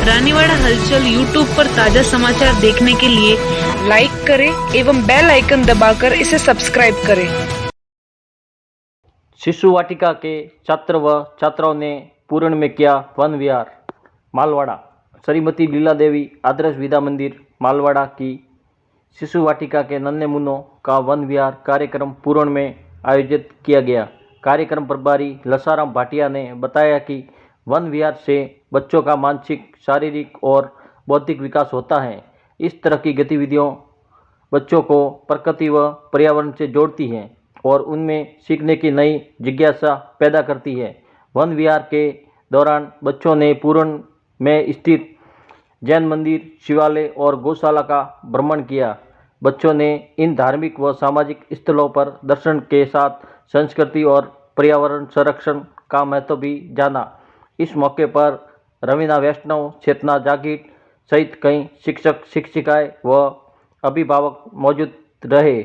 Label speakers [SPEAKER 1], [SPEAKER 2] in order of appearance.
[SPEAKER 1] रानीवाड़ा हलचल यूट्यूब पर ताजा समाचार देखने के लिए लाइक करें एवं बेल आइकन दबाकर इसे सब्सक्राइब करें।
[SPEAKER 2] शिशु वाटिका के छात्र व छात्राओं ने पूरण में किया वन विहार। मालवाड़ा श्रीमती लीला देवी आदर्श विद्या मंदिर मालवाड़ा की शिशु वाटिका के नन्हे मुन्नों का वन विहार कार्यक्रम पूरण में आयोजित किया गया। कार्यक्रम प्रभारी लसाराम भाटिया ने बताया कि वन विहार से बच्चों का मानसिक, शारीरिक और बौद्धिक विकास होता है। इस तरह की गतिविधियों बच्चों को प्रकृति व पर्यावरण से जोड़ती हैं और उनमें सीखने की नई जिज्ञासा पैदा करती है। वन विहार के दौरान बच्चों ने पूरण में स्थित जैन मंदिर, शिवालय और गौशाला का भ्रमण किया। बच्चों ने इन धार्मिक व सामाजिक स्थलों पर दर्शन के साथ संस्कृति और पर्यावरण संरक्षण का महत्व भी जाना। इस मौके पर रवीना वैष्णव, चेतना जागीर सहित कई शिक्षक, शिक्षिकाएं व अभिभावक मौजूद रहे।